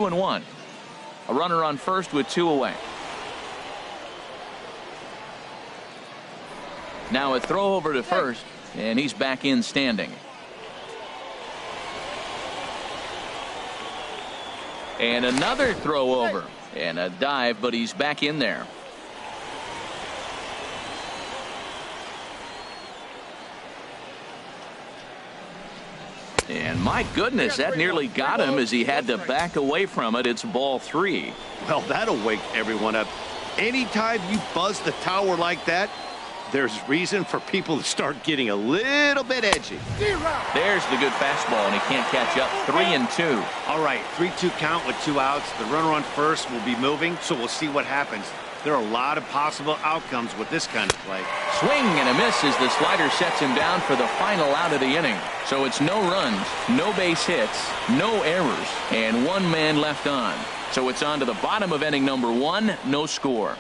2-1. A runner on first with 2 away. Now a throw over to first, and he's back in standing. And another throw over and a dive, but he's back in there. And my goodness, that nearly got him as he had to back away from it. It's ball 3. Well, that'll wake everyone up. Anytime you buzz the tower like that, there's reason for people to start getting a little bit edgy. There's the good fastball, and he can't catch up. 3-2. All right, 3-2 count with 2 outs. The runner on first will be moving, so we'll see what happens. There are a lot of possible outcomes with this kind of play. Swing and a miss as the slider sets him down for the final out of the inning. So it's no runs, no base hits, no errors, and 1 man left on. So it's on to the bottom of inning number 1, no score.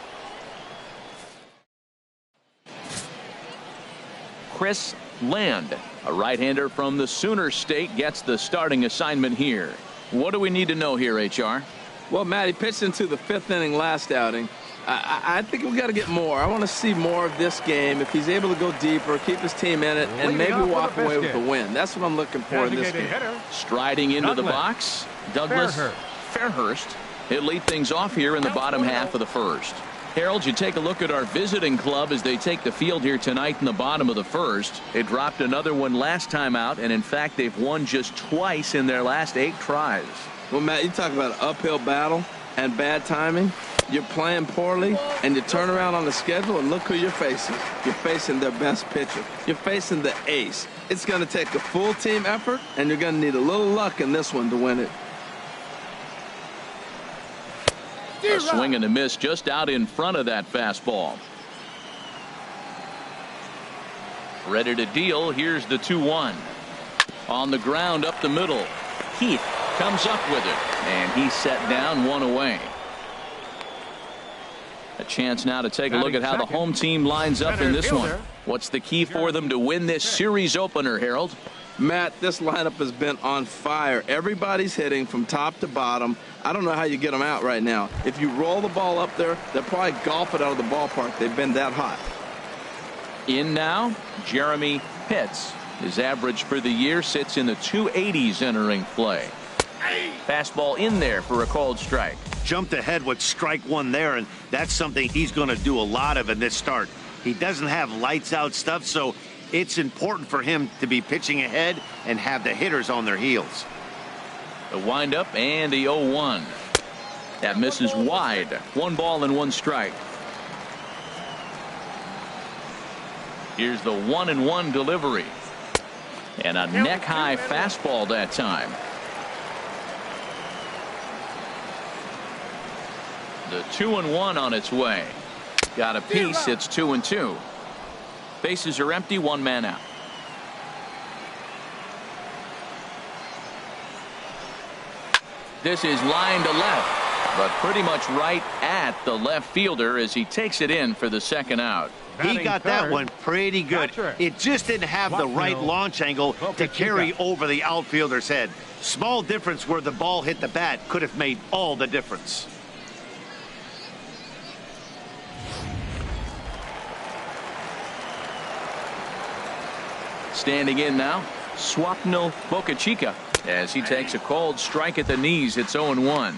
Chris Land, a right-hander from the Sooner State, gets the starting assignment here. What do we need to know here, HR? Well, Matt, he pitched into the 5th inning last outing. I think we got to get more. I want to see more of this game. If he's able to go deeper, keep his team in it, and maybe walk away with the win. That's what I'm looking for in this game. Striding into the box, Douglas Fairhurst. He'll lead things off here in the bottom half of the first. Harold, you take a look at our visiting club as they take the field here tonight in the bottom of the first. They dropped another one last time out, and in fact, they've won just twice in their last 8 tries. Well, Matt, you talk about an uphill battle and bad timing. You're playing poorly, and you turn around on the schedule, and look who you're facing. You're facing their best pitcher. You're facing the ace. It's going to take a full team effort, and you're going to need a little luck in this one to win it. A swing and a miss just out in front of that fastball. Ready to deal. Here's the 2-1. On the ground up the middle. Heath comes up with it, and he's set down 1 away. A chance now to take a look at how the home team lines up in this one. What's the key for them to win this series opener, Harold? Matt, this lineup has been on fire. Everybody's hitting from top to bottom. I don't know how you get them out right now. If you roll the ball up there, they'll probably golf it out of the ballpark. They've been that hot. In now, Jeremy Pitts. His average for the year sits in the 280s entering play. Fastball in there for a called strike. Jumped ahead with strike 1 there, and that's something he's going to do a lot of in this start. He doesn't have lights out stuff, so it's important for him to be pitching ahead and have the hitters on their heels. The windup and the 0-1. That misses wide. 1 ball and 1 strike. Here's the 1-1 delivery. And a neck-high fastball that time. The 2-1 on its way. Got a piece. It's 2-2. Bases are empty. 1 man out. This is line to left, but pretty much right at the left fielder as he takes it in for the 2nd out. He got that one pretty good. It just didn't have the right launch angle to carry over the outfielder's head. Small difference where the ball hit the bat could have made all the difference. Standing in now, Swapnil Bocachica as he takes a called strike at the knees. It's 0-1.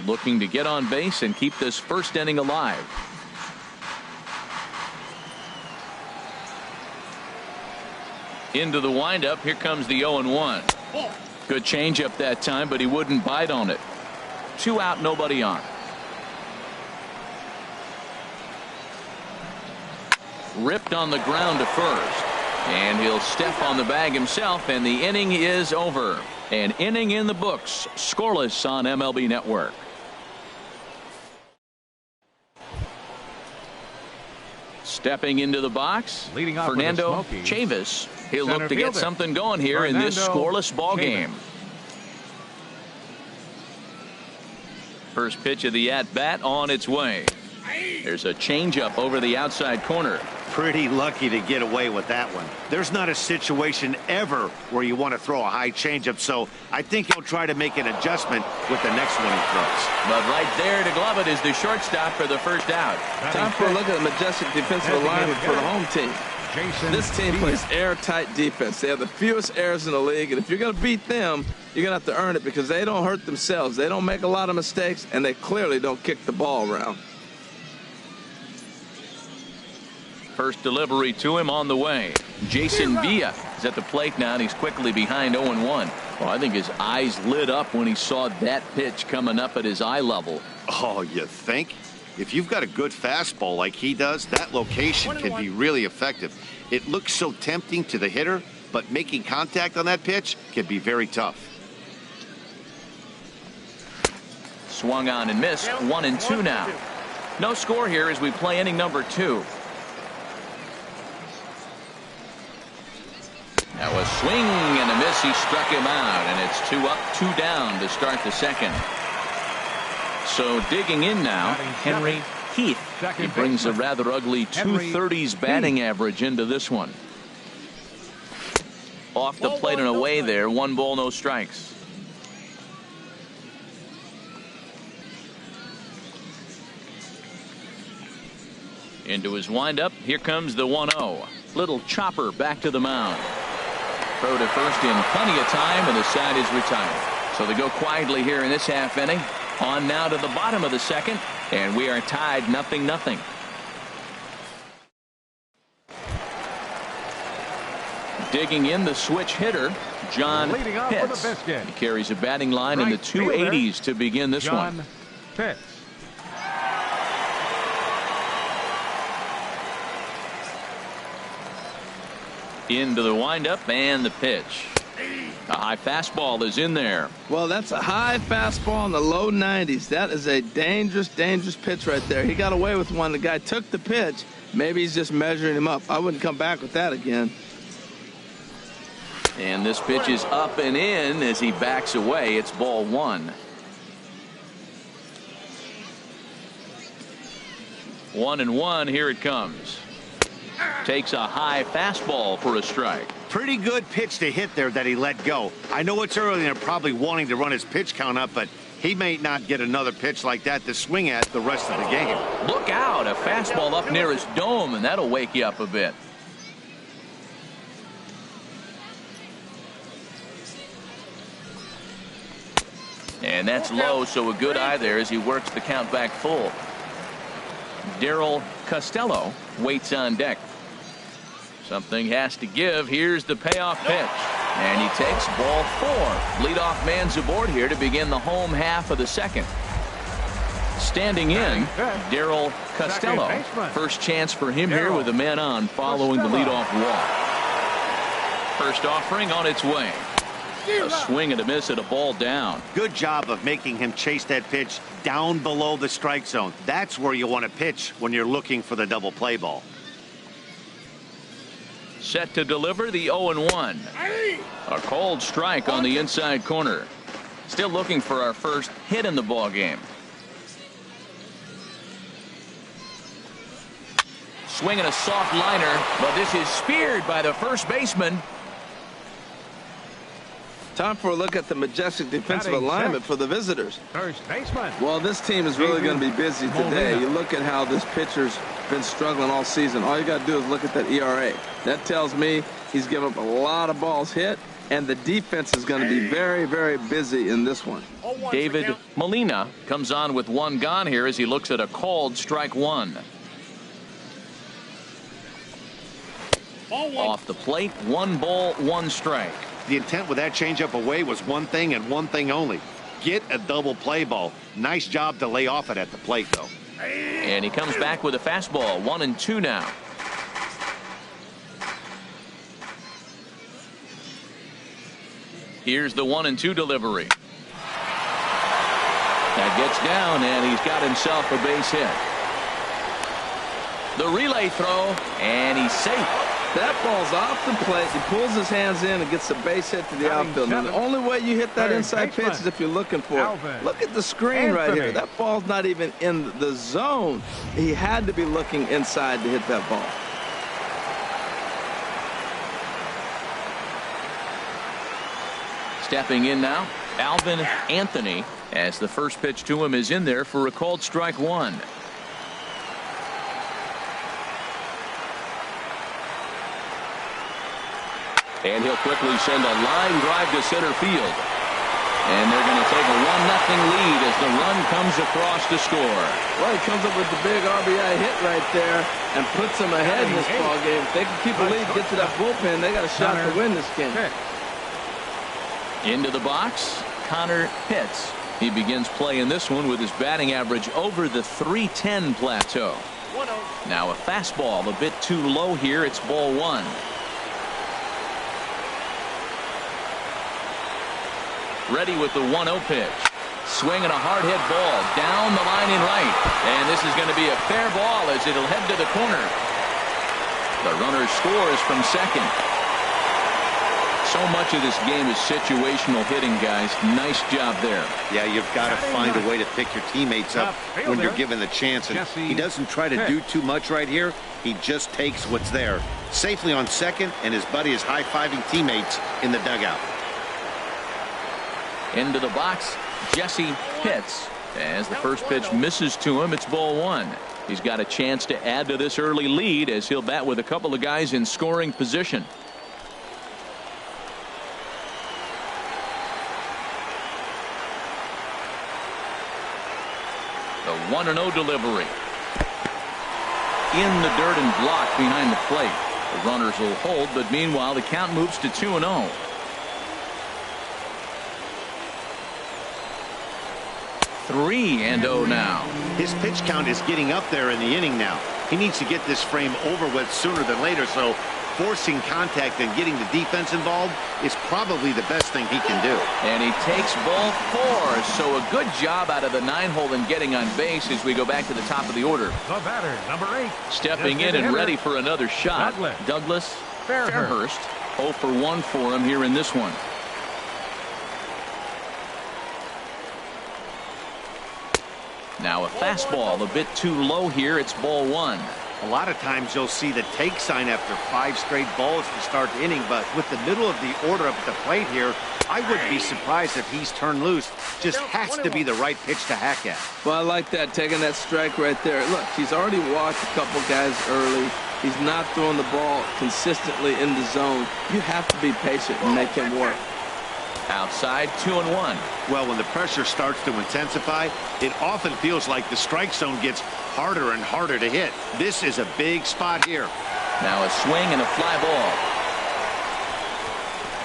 Looking to get on base and keep this first inning alive. Into the windup. Here comes the 0-1. Good changeup that time, but he wouldn't bite on it. 2 out, nobody on. Ripped on the ground to first. And he'll step on the bag himself, and the inning is over. An inning in the books, scoreless on MLB Network. Stepping into the box, Fernando Chavis. He'll look to get something going here in this scoreless ball game. First pitch of the at-bat on its way. There's a changeup over the outside corner. pretty lucky to get away with that one. There's not a situation ever where you want to throw a high changeup, so I think he'll try to make an adjustment with the next one he throws. But right there to glove it is the shortstop for the first out. Time for a look at the majestic defensive alignment for the home team. This team plays airtight defense. They have the fewest errors in the league, and if you're going to beat them, you're going to have to earn it because they don't hurt themselves. They don't make a lot of mistakes, and they clearly don't kick the ball around. First delivery to him on the way. Jason Villa is at the plate now, and he's quickly behind 0-1. Well, I think his eyes lit up when he saw that pitch coming up at his eye level. Oh, you think? If you've got a good fastball like he does, that location can be really effective. It looks so tempting to the hitter, but making contact on that pitch can be very tough. Swung on and missed. 1-2 now. No score here as we play inning number 2. That was swing and a miss. He struck him out, and it's 2 up, 2 down to start the second. So digging in now, Henry Heath. He brings a rather ugly 230s batting average into this one. Off the plate and away there. 1 ball, no strikes. Into his windup. Here comes the 1-0. Little chopper back to the mound. Throw to first in plenty of time, and the side is retired. So they go quietly here in this half inning. On now to the bottom of the second, and we are tied 0-0. Digging in the switch hitter, John Pitts. He carries a batting line in the 280s to begin this one. Pitts. Into the windup and the pitch. A high fastball is in there. Well, that's a high fastball in the low 90s. That is a dangerous, dangerous pitch right there. He got away with one. The guy took the pitch. Maybe he's just measuring him up. I wouldn't come back with that again. And this pitch is up and in as he backs away. It's ball 1. 1-1. Here it comes. Takes a high fastball for a strike. Pretty good pitch to hit there that he let go. I know it's early and they're probably wanting to run his pitch count up, but he may not get another pitch like that to swing at the rest of the game. Look out, a fastball up near his dome, and that'll wake you up a bit. And that's low, so a good eye there as he works the count back full. Darryl Costello waits on deck. Something has to give. Here's the payoff pitch. And he takes ball 4. Leadoff man's aboard here to begin the home half of the second. Standing in, Darryl Costello. First chance for him here with a man on following the leadoff walk. First offering on its way. A swing and a miss at a ball down. Good job of making him chase that pitch down below the strike zone. That's where you want to pitch when you're looking for the double play ball. Set to deliver the 0-1. A cold strike on the inside corner. Still looking for our first hit in the ball game. Swinging a soft liner, but this is speared by the first baseman. Time for a look at the majestic defensive alignment for the visitors. First baseman. Well, this team is really going to be busy today. You look at how this pitcher's been struggling all season. All you got to do is look at that ERA. That tells me he's given up a lot of balls hit, and the defense is going to be very, very busy in this one. David Molina comes on with 1 gone here as he looks at a called strike 1. Off the plate, 1 ball, 1 strike. The intent with that changeup away was one thing and one thing only. Get a double play ball. Nice job to lay off it at the plate, though. And he comes back with a fastball. 1-2 now. Here's the 1-2 delivery. That gets down, and he's got himself a base hit. The relay throw, and he's safe. That ball's off the plate. He pulls his hands in and gets a base hit to the outfield. And the only way you hit that inside pitch is if you're looking for it. Look at the screen right here. That ball's not even in the zone. He had to be looking inside to hit that ball. Stepping in now, Alvin Anthony, as the first pitch to him is in there for a called strike one. And he'll quickly send a line drive to center field. And they're going to take a 1-0 lead as the run comes across to score. Well, he comes up with the big RBI hit right there and puts them ahead in this ball game. If they can keep a lead, get to that bullpen, they got a shot to win this game. Into the box, Connor Pitts. He begins play in this one with his batting average over the .310 plateau. Now a fastball a bit too low here. It's ball one. Ready with the 1-0 pitch. Swinging a hard hit ball down the line in right. And this is going to be a fair ball as it'll head to the corner. The runner scores from second. So much of this game is situational hitting, guys. Nice job there. Yeah, you've got to find a way to pick your teammates up when you're given the chance. And he doesn't try to do too much right here. He just takes what's there. Safely on second, and his buddy is high-fiving teammates in the dugout. Into the box, Jesse Pitts. As the first pitch misses to him, it's ball one. He's got a chance to add to this early lead as he'll bat with a couple of guys in scoring position. The 1-0 delivery. In the dirt and blocked behind the plate. The runners will hold, but meanwhile the count moves to 2-0. 3-0 now. His pitch count is getting up there in the inning now. He needs to get this frame over with sooner than later, so forcing contact and getting the defense involved is probably the best thing he can do. And he takes ball four, so a good job out of the 9-hole in getting on base as we go back to the top of the order. The batter, number 8. Stepping in and ready for another shot, Douglas Fairhurst. 0 for 1 for him here in this one. Now a fastball a bit too low here. It's ball one. A lot of times you'll see the take sign after 5 straight balls to start the inning, but with the middle of the order up at the plate here, I wouldn't be surprised if he's turned loose. Just has to be the right pitch to hack at. Well, I like that, taking that strike right there. Look, he's already walked a couple guys early. He's not throwing the ball consistently in the zone. You have to be patient and make him work. Outside, 2-1. Well, when the pressure starts to intensify, it often feels like the strike zone gets harder and harder to hit. This is a big spot here. Now a swing and a fly ball.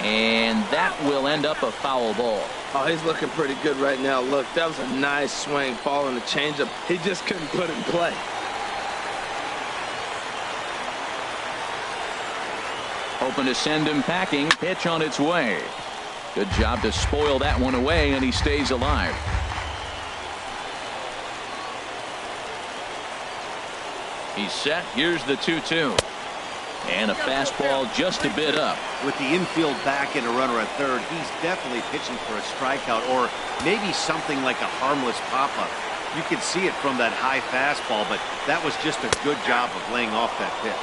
And that will end up a foul ball. Oh, he's looking pretty good right now. Look, that was a nice swing, following the changeup. He just couldn't put it in play. Hoping to send him packing. Pitch on its way. Good job to spoil that one away, and he stays alive. He's set. Here's the 2-2. And a fastball just a bit up. With the infield back and a runner at third, he's definitely pitching for a strikeout or maybe something like a harmless pop-up. You can see it from that high fastball, but that was just a good job of laying off that pitch.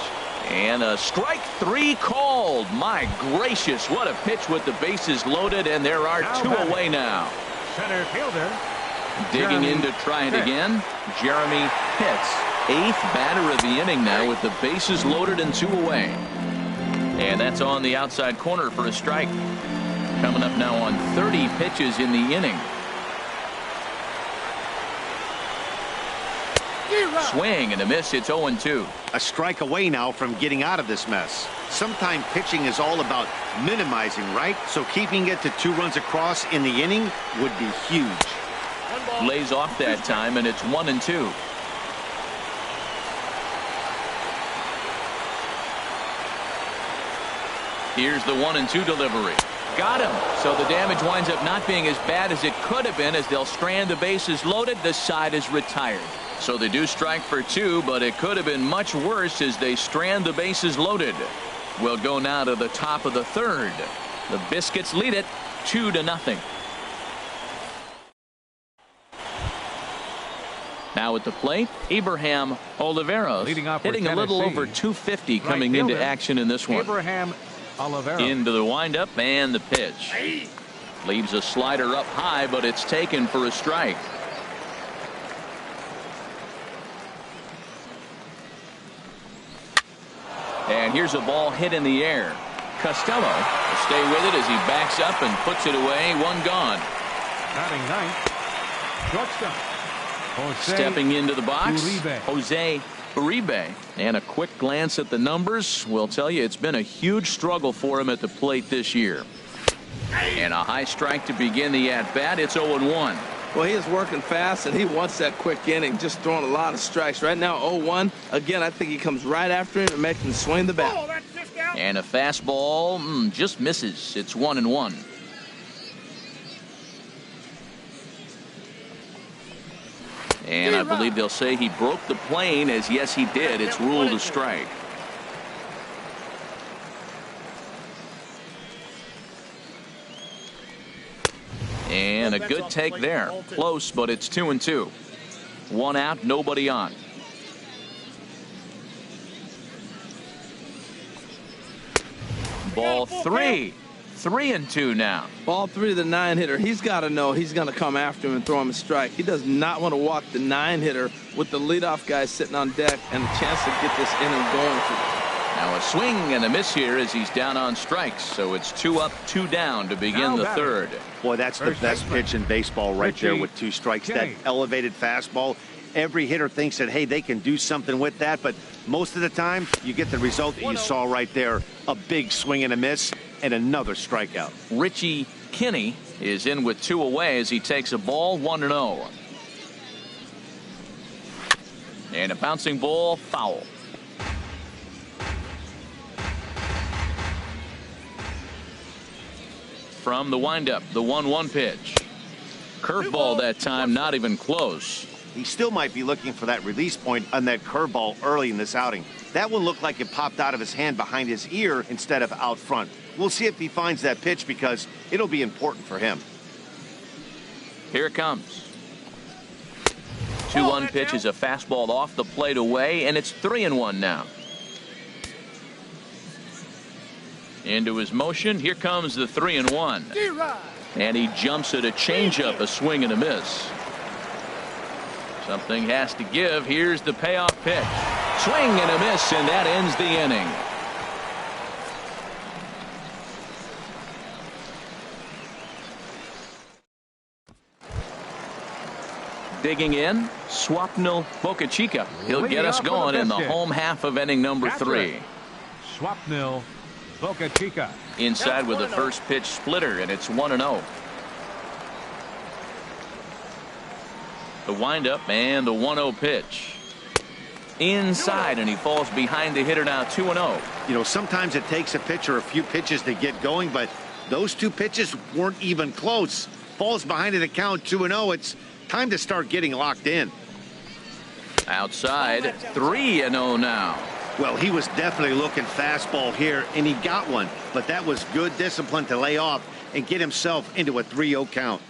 And a strike 3 called. My gracious, what a pitch with the bases loaded, and there are 2 away now. Center fielder. Digging in to try it again, Jeremy Pitts. 8th batter of the inning now with the bases loaded and 2 away. And that's on the outside corner for a strike. Coming up now on 30 pitches in the inning. Swing and a miss. It's 0-2. A strike away now from getting out of this mess. Sometimes pitching is all about minimizing, right? So keeping it to 2 runs across in the inning would be huge. Lays off that time, and it's 1-2. Here's the 1-2 delivery. Got him. So the damage winds up not being as bad as it could have been as they'll strand the bases loaded. The side is retired. So they do strike for 2, but it could have been much worse as they strand the bases loaded. We'll go now to the top of the 3rd. The Biscuits lead it 2-0. Now at the plate, Abraham Oliveros hitting a little over 250 coming into action in this one. Abraham Oliveros. Into the windup and the pitch. Leaves a slider up high, but it's taken for a strike. And here's a ball hit in the air. Costello will stay with it as he backs up and puts it away. One gone. Batting ninth, shortstop, Jose Stepping into the box, Uribe. Jose Uribe. And a quick glance at the numbers will tell you it's been a huge struggle for him at the plate this year. And a high strike to begin the at-bat. It's 0-1. Well, he is working fast, and he wants that quick inning, just throwing a lot of strikes. Right now, 0-1. Again, I think he comes right after him and makes him swing the bat. And a fastball just misses. It's 1-1. And I believe they'll say he broke the plane, as yes, he did. It's ruled a strike. And a good take there. Close, but it's 2-2. One out, nobody on. Ball three. 3-2 now. Ball three to the 9-hitter. He's got to know he's going to come after him and throw him a strike. He does not want to walk the 9-hitter with the leadoff guy sitting on deck and a chance to get this inning going for him. Now a swing and a miss here as he's down on strikes. So it's 2 up, 2 down to begin the third. Boy, that's the best pitch in baseball right there with 2 strikes. That elevated fastball. Every hitter thinks that, hey, they can do something with that. But most of the time, you get the result that you saw right there. A big swing and a miss and another strikeout. Richie Kinney is in with 2 away as he takes a ball 1-0. And a bouncing ball, foul. From the windup, the 1-1 pitch. Curveball that time, not even close. He still might be looking for that release point on that curveball early in this outing. That one looked like it popped out of his hand behind his ear instead of out front. We'll see if he finds that pitch because it'll be important for him. Here it comes. 2-1 pitch is a fastball off the plate away, and it's 3-1 now. Into his motion. Here comes the 3-1. And he jumps at a changeup, a swing and a miss. Something has to give. Here's the payoff pitch. Swing and a miss, and that ends the inning. Digging in, Swapnil Bocachica. He'll get us going in the home half of inning number 3. Swapnil Bocachica. Inside with the first pitch splitter, and it's 1-0. The windup and the 1-0 pitch. Inside, and he falls behind the hitter now, 2-0. You know, sometimes it takes a pitcher a few pitches to get going, but those 2 pitches weren't even close. Falls behind in the count, 2-0. It's time to start getting locked in. Outside, 3-0 now. Well, he was definitely looking fastball here, and he got one. But that was good discipline to lay off and get himself into a 3-0 count.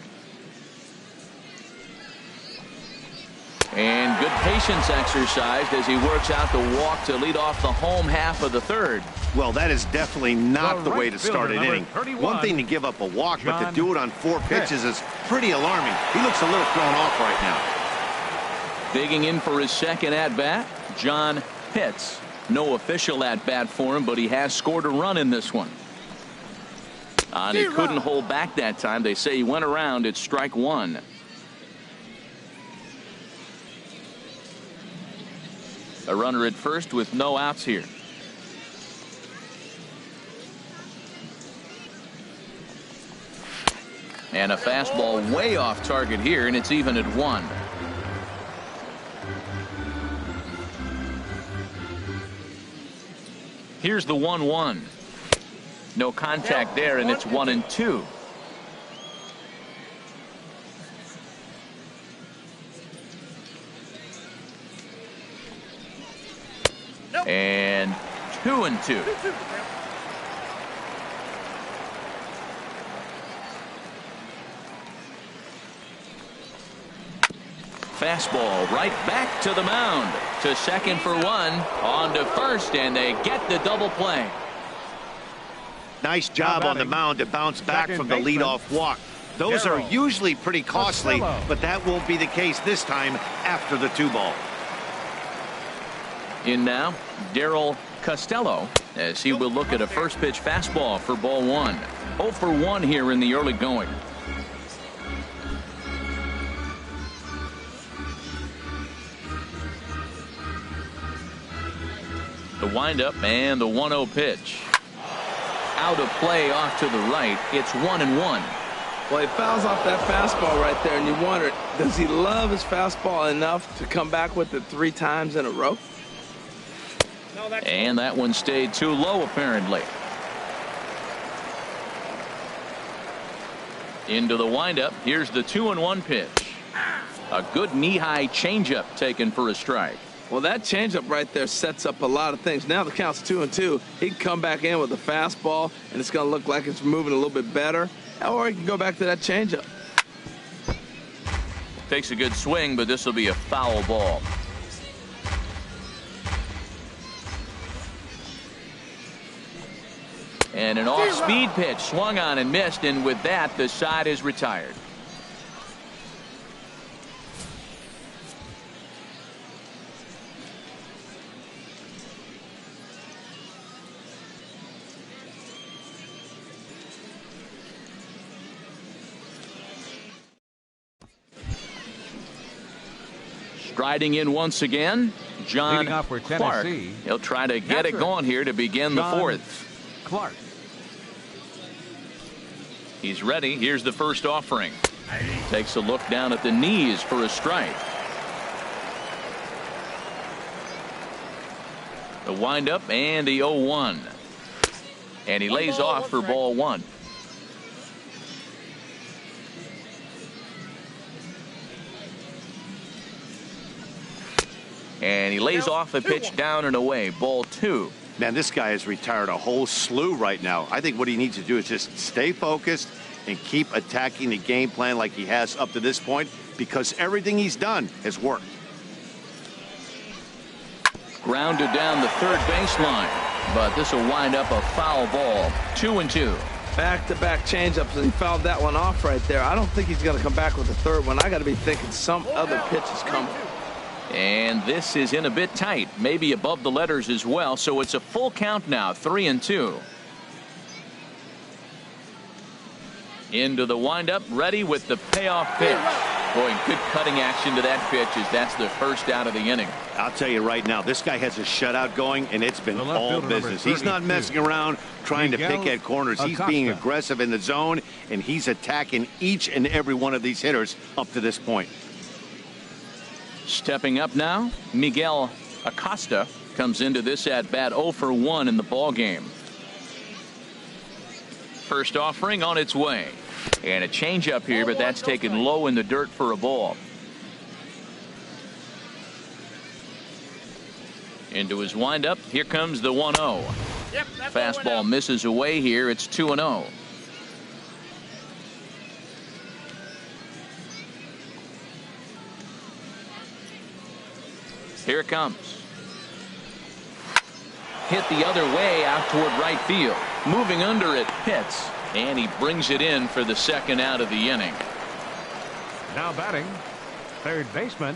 And good patience exercised as he works out the walk to lead off the home half of the third. Well, that is definitely not the way to start an inning. 31, one thing to give up a walk, but to do it on 4 pitches is pretty alarming. He looks a little thrown off right now. Digging in for his second at-bat, John Pitts. No official at-bat for him, but he has scored a run in this one. And he couldn't hold back that time. They say he went around. It's strike 1. A runner at first with no outs here. And a fastball way off target here, and it's even at 1. Here's the 1-1. No contact there, and it's 1-2. And 2-2. Fastball right back to the mound. To second for 1. On to first, and they get the double play. Nice job on the mound to bounce back from the leadoff walk. Those are usually pretty costly, but that won't be the case this time after the 2-ball. In now, Darryl Costello, as he will look at a first pitch fastball for ball 1. 0 for 1 here in the early going. The windup and the 1-0 pitch. Out of play off to the right. It's 1-1. Well, he fouls off that fastball right there, and you wonder, does he love his fastball enough to come back with it 3 times in a row? And that one stayed too low, apparently. Into the windup. Here's the 2-1 pitch. A good knee-high changeup taken for a strike. Well, that changeup right there sets up a lot of things. Now the count's 2-2. He can come back in with a fastball, and it's going to look like it's moving a little bit better. Or he can go back to that changeup. Takes a good swing, but this will be a foul ball. And an off-speed pitch swung on and missed, and with that, the side is retired. Striding in once again, John Clark. He'll try to get it going here to begin the 4th. Clark. He's ready. Here's the first offering. Takes a look down at the knees for a strike. The windup and the 0-1. And he lays off for ball 1. And he lays off a pitch down and away. Ball 2. Man, this guy has retired a whole slew right now. I think what he needs to do is just stay focused and keep attacking the game plan like he has up to this point, because everything he's done has worked. Grounded down the third baseline, but this will wind up a foul ball. 2-2. Back-to-back changeups, and he fouled that one off right there. I don't think he's going to come back with the third one. I got to be thinking some other pitch is coming. And this is in a bit tight, maybe above the letters as well, so it's a full count now, 3-2. Into the windup, ready with the payoff pitch. Boy, good cutting action to that pitch as that's the first out of the inning. I'll tell you right now, this guy has a shutout going, and it's been all business. He's not messing around trying to pick at corners. He's being aggressive in the zone, and he's attacking each and every one of these hitters up to this point. Stepping up now, Miguel Acosta comes into this at bat 0 for 1 in the ball game. First offering on its way, and a changeup here, but that's taken low in the dirt for a ball. Into his windup, here comes the 1-0. Fastball misses away here. It's 2-0. Here it comes. Hit the other way out toward right field. Moving under it, hits, and he brings it in for the second out of the inning. Now batting, third baseman,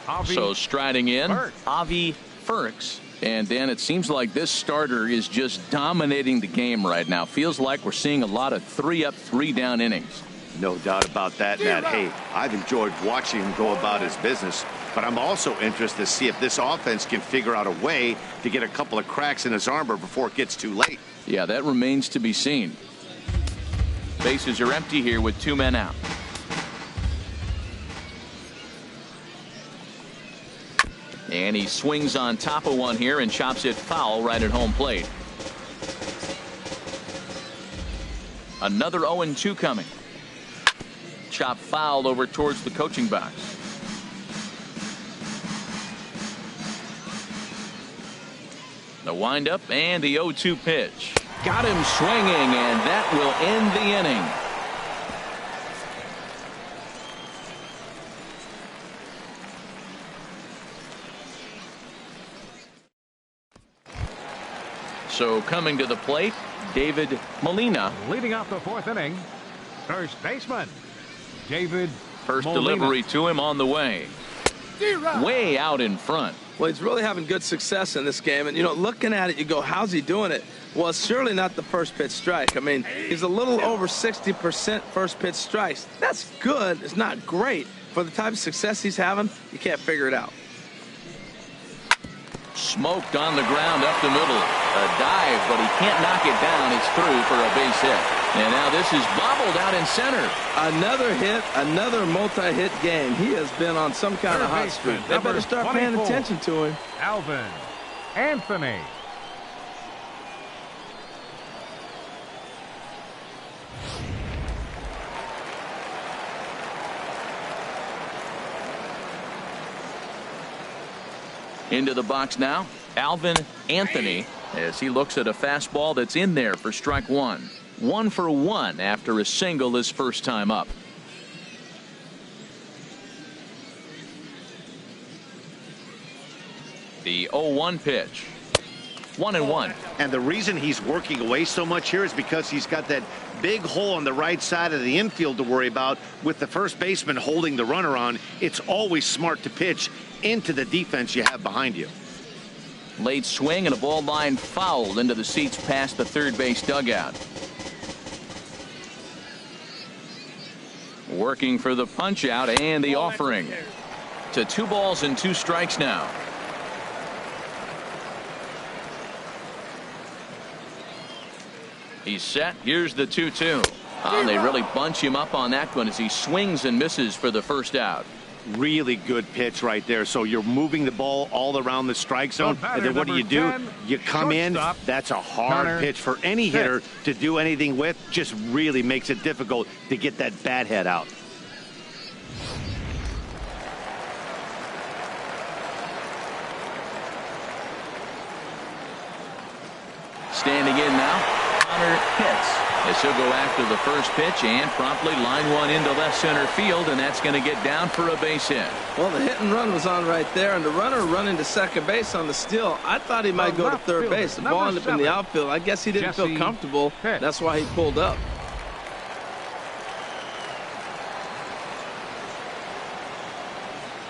Avi. So striding in, Avi Ferks. And Dan, it seems like this starter is just dominating the game right now. Feels like we're seeing a lot of 3-up, 3-down innings. No doubt about that, Matt. Hey, I've enjoyed watching him go about his business, but I'm also interested to see if this offense can figure out a way to get a couple of cracks in his armor before it gets too late. Yeah, that remains to be seen. Bases are empty here with 2 men out. And he swings on top of one here and chops it foul right at home plate. Another 0-2 coming. Chop foul over towards the coaching box. The windup and the 0-2 pitch. Got him swinging, and that will end the inning. So coming to the plate, David Molina. Leading off the fourth inning, first baseman, David First Molina. delivery to him on the way. Way out in front. Well, he's really having good success in this game. And, you know, looking at it, you go, how's he doing it? Well, it's surely not the first pitch strike. I mean, he's a little over 60% first pitch strikes. That's good. It's not great. For the type of success he's having, you can't figure it out. Smoked on the ground up the middle. A dive, but he can't knock it down. It's through for a base hit. And now this is bobbled out in center. Another hit, another multi-hit game. He has been on some kind of hot streak. They better start paying attention to him. Alvin Anthony. Into the box now, Alvin Anthony, as he looks at a fastball that's in there for strike one. 1 for 1 after a single his first time up. The 0-1 pitch. 1-1. And the reason he's working away so much here is because he's got that big hole on the right side of the infield to worry about. With the first baseman holding the runner on, it's always smart to pitch into the defense you have behind you. Late swing and a ball line fouled into the seats past the third base dugout. Working for the punch out and the offering. To 2 balls and 2 strikes now. He's set. Here's the 2-2. They really bunch him up on that one as he swings and misses for the first out. Really good pitch right there. So you're moving the ball all around the strike zone, and then what do? You come in. That's a hard pitch for any hitter to do anything with. Just really makes it difficult to get that bat head out. Standing in now, Connor hits. As he'll go after the first pitch and promptly line one into left center field, and that's going to get down for a base hit. Well, the hit and run was on right there, and the runner running to second base on the steal. I thought he might go to third base. The ball ended up in the outfield. I guess he didn't feel comfortable. That's why he pulled up.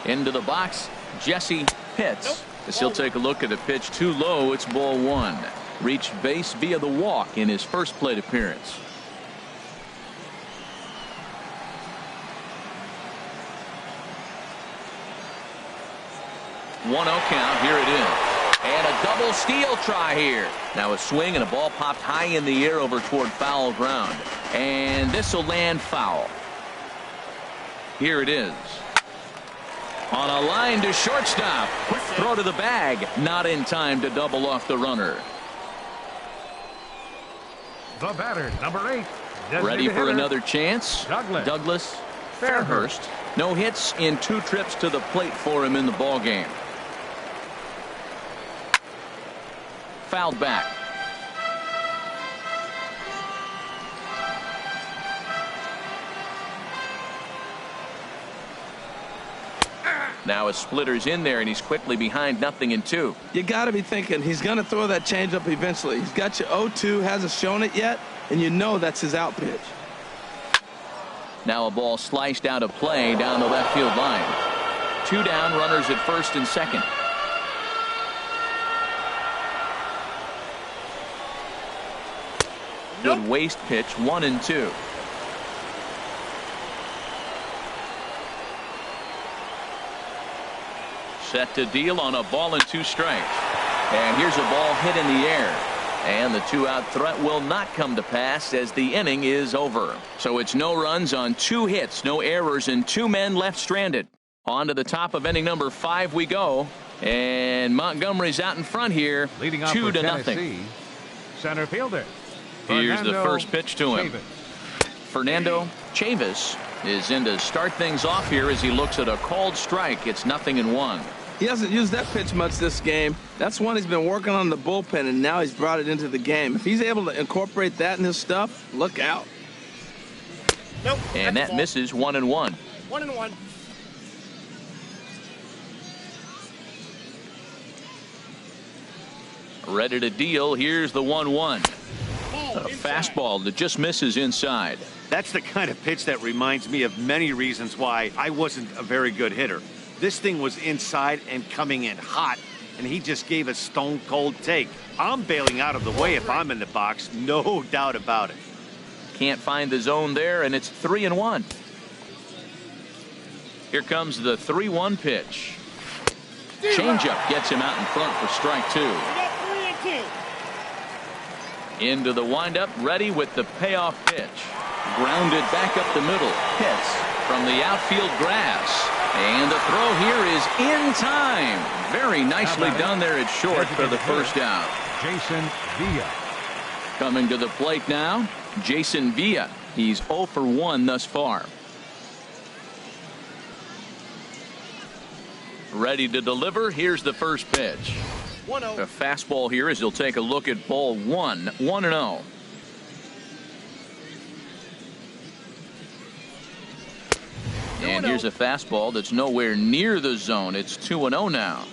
Into the box, Jesse Pitts. As he'll take a look at a pitch too low, it's ball 1. Reached base via the walk in his first plate appearance. One 0 count. Here it is. And a double steal try here. Now a swing and a ball popped high in the air over toward foul ground. And this will land foul. Here it is. On a line to shortstop. Quick throw to the bag. Not in time to double off the runner. The batter, number 8. Ready for another chance. Douglas Fairhurst. No hits in 2 trips to the plate for him in the ball game. Fouled back. Now a splitter's in there, and he's quickly behind 0-2. You got to be thinking he's going to throw that changeup eventually. He's got you 0-2, hasn't shown it yet, and you know that's his out pitch. Now a ball sliced out of play down the left field line. 2 down, runners at first and second. Good waist pitch, 1-2. Set to deal on a ball and 2 strikes. And here's a ball hit in the air. And the 2-out threat will not come to pass as the inning is over. So it's no runs on 2 hits, no errors, and 2 men left stranded. On to the top of inning number 5 we go. And Montgomery's out in front here, 2-0. Center fielder. Here's the first pitch to him. Fernando Chavis is in to start things off here as he looks at a called strike. It's 0-1. He hasn't used that pitch much this game. That's one he's been working on the bullpen, and now he's brought it into the game. If he's able to incorporate that in his stuff, look out. Nope. And that misses. 1-1. 1-1. Ready to deal. Here's the 1-1. A fastball that just misses inside. That's the kind of pitch that reminds me of many reasons why I wasn't a very good hitter. This thing was inside and coming in hot, and he just gave a stone-cold take. I'm bailing out of the way if I'm in the box, no doubt about it. Can't find the zone there, and it's 3-1. Here comes the 3-1 pitch. Changeup gets him out in front for strike 2. Into the windup, ready with the payoff pitch. Grounded back up the middle. Hits from the outfield grass. And the throw here is in time. Very nicely done there at short for the first out. Jason Villa. Coming to the plate now, Jason Villa. He's 0 for 1 thus far. Ready to deliver. Here's the first pitch. A fastball here as he'll take a look at ball 1. 1-0. And here's a fastball that's nowhere near the zone. It's 2-0 now.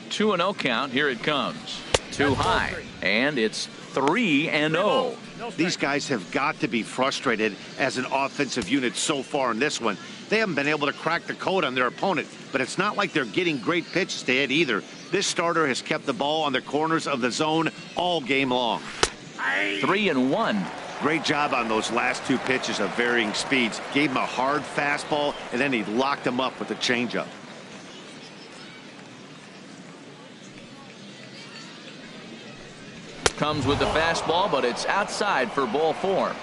2-0 count. Here it comes. Too high. And it's 3-0. These guys have got to be frustrated as an offensive unit so far in this one. They haven't been able to crack the code on their opponent, but it's not like they're getting great pitches to hit either. This starter has kept the ball on the corners of the zone all game long. 3-1. Great job on those last 2 pitches of varying speeds. Gave him a hard fastball, and then he locked him up with a changeup. Comes with the fastball, but it's outside for ball 4.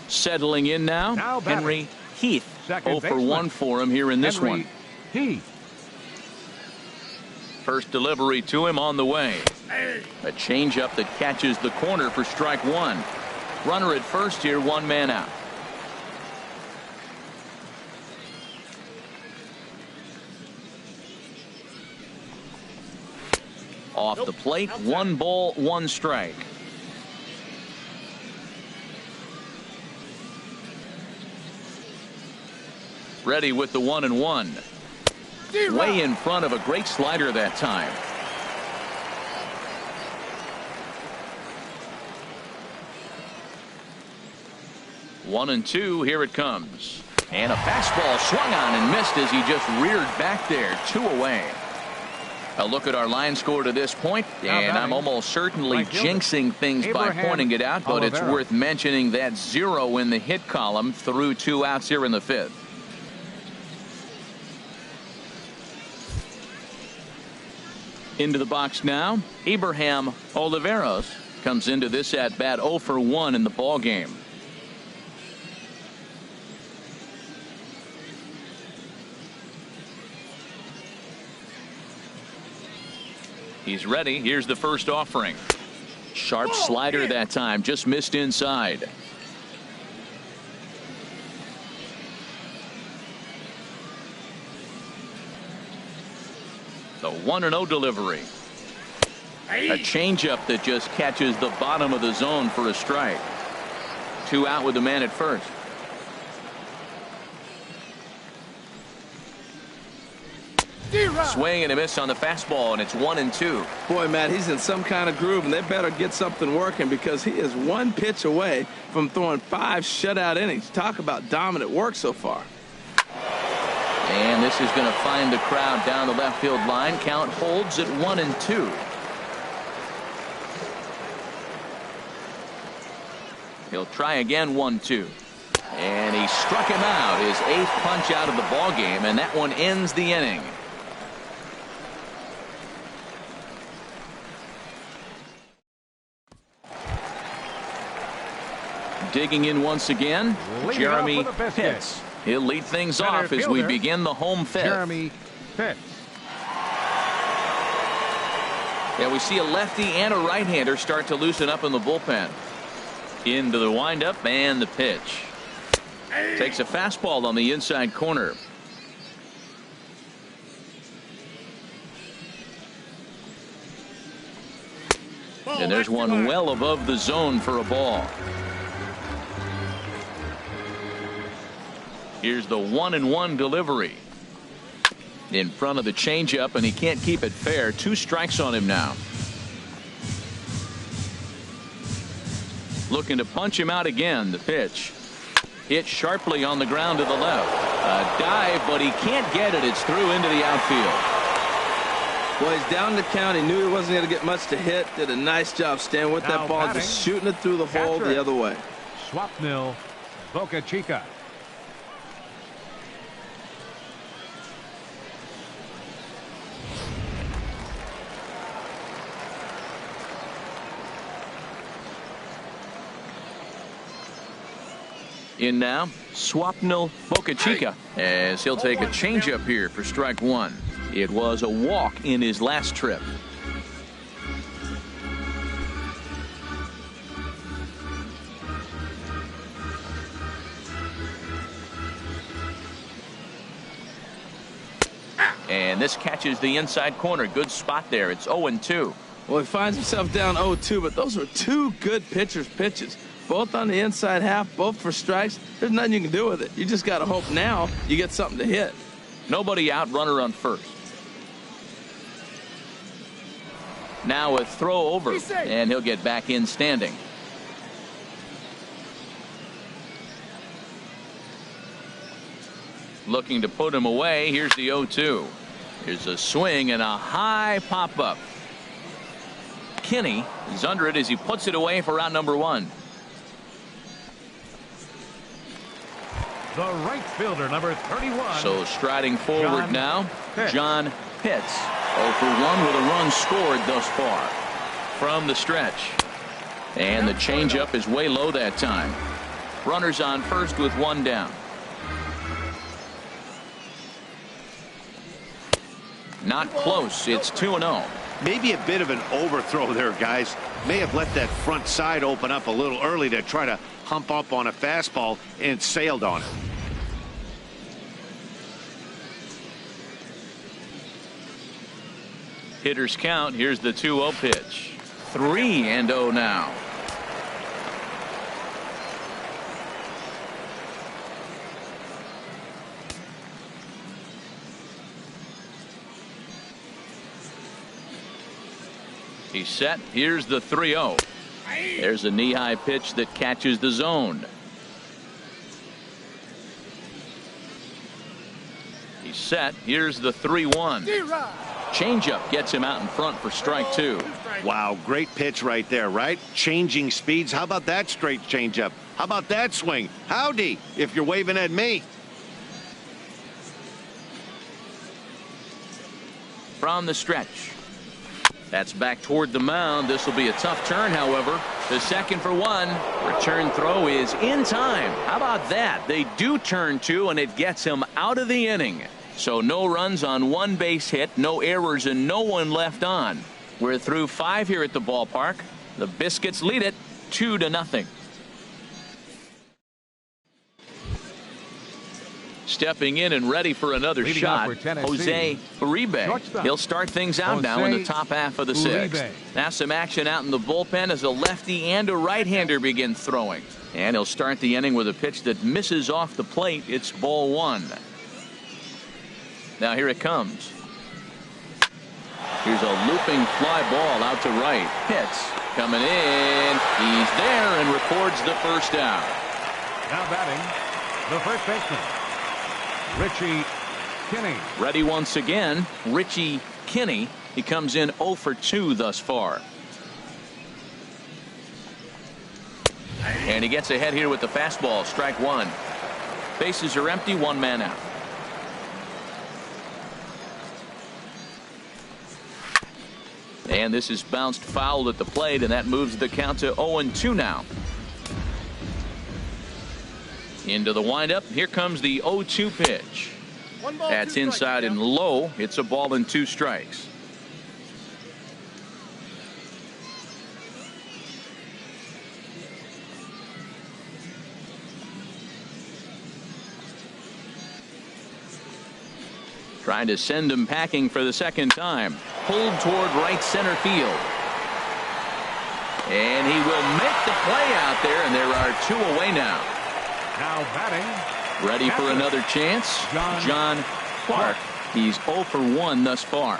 Settling in now Henry Heath. 0 for 1 for him here in this one. Heath. First delivery to him on the way. A changeup that catches the corner for strike 1. Runner at first here, 1 man out. Off the plate, 1 ball, 1 strike. Ready with the 1-1. Way in front of a great slider that time. One and 2, here it comes. And a fastball swung on and missed as he just reared back there. 2 away. A look at our line score to this point, and I'm almost certainly jinxing things by pointing it out, but it's worth mentioning that 0 in the hit column through 2 outs here in the 5th. Into the box now, Abraham Oliveros comes into this at bat 0 for 1 in the ball game. He's ready. Here's the first offering. Sharp slider that time, just missed inside. The 1-0 delivery. A changeup that just catches the bottom of the zone for a strike. 2 out with the man at first. Swing and a miss on the fastball, and it's 1-2. Boy, Matt, he's in some kind of groove, and they better get something working because he is 1 pitch away from throwing 5 shutout innings. Talk about dominant work so far. And this is going to find the crowd down the left field line. Count holds at 1-2. He'll try again, 1-2. And he struck him out, his 8th punch out of the ball game, and that one ends the inning. Digging in once again, Jeremy Pitts. He'll lead things off as we begin the home 5th. Jeremy Pitts. Yeah, we see a lefty and a right-hander start to loosen up in the bullpen. Into the windup and the pitch. Takes a fastball on the inside corner. And there's one well above the zone for a ball. Here's the 1-1 delivery. In front of the changeup, and he can't keep it fair. 2 strikes on him now. Looking to punch him out again. The pitch hit sharply on the ground to the left. A dive, but he can't get it. It's through into the outfield. Well, he's down the count. He knew he wasn't going to get much to hit. Did a nice job staying with that ball, just shooting it through the hole the other way. Swapnil Boca Chica. In now, Swapnil Boca Chica, as he'll take a changeup here for strike 1. It was a walk in his last trip. And this catches the inside corner. Good spot there. It's 0-2. Well, he finds himself down 0-2, but those are 2 good pitchers' pitches. Both on the inside half, both for strikes. There's nothing you can do with it. You just got to hope now you get something to hit. Nobody out, runner on first. Now a throw over, and he'll get back in standing. Looking to put him away. Here's the 0-2. Here's a swing and a high pop-up. Kinney is under it as he puts it away for out number 1. The right fielder, number 31. So striding forward now, John Pitts. 0 for 1 with a run scored thus far from the stretch. And the changeup is way low that time. Runners on first with 1 down. Not close. It's 2-0. Maybe a bit of an overthrow there, guys. May have let that front side open up a little early to try to hump up on a fastball and sailed on it. Hitters count. Here's the 2-0 pitch. 3-0 now. He's set. Here's the 3-0. There's a knee-high pitch that catches the zone. He's set. Here's the 3-1. Changeup gets him out in front for strike 2. Wow, great pitch right there, right? Changing speeds. How about that straight changeup? How about that swing? Howdy, if you're waving at me. From the stretch. That's back toward the mound. This will be a tough turn, however. The 2nd for 1. Return throw is in time. How about that? They do turn 2, and it gets him out of the inning. So no runs on 1 base hit, no errors, and no one left on. We're through 5 here at the ballpark. The Biscuits lead it 2-0. Stepping in and ready for another Leading shot, off for Jose Uribe. Shortstop. He'll start things out now in the top half of the 6th. Now some action out in the bullpen as a lefty and a right-hander begin throwing. And he'll start the inning with a pitch that misses off the plate. It's ball 1. Now here it comes. Here's a looping fly ball out to right. Pitts coming in. He's there and records the first out. Now batting, the first baseman, Richie Kinney. Ready once again, Richie Kinney. He comes in 0 for 2 thus far. And he gets ahead here with the fastball. Strike 1. Bases are empty. 1 man out. And this is bounced foul at the plate, and that moves the count to 0-2 now. Into the windup. Here comes the 0-2 pitch. That's inside and low. It's a ball and 2 strikes. Trying to send him packing for the 2nd time. Pulled toward right center field. And he will make the play out there, and there are 2 away now. Now batting, Ready for another chance? John Clark. He's 0 for 1 thus far.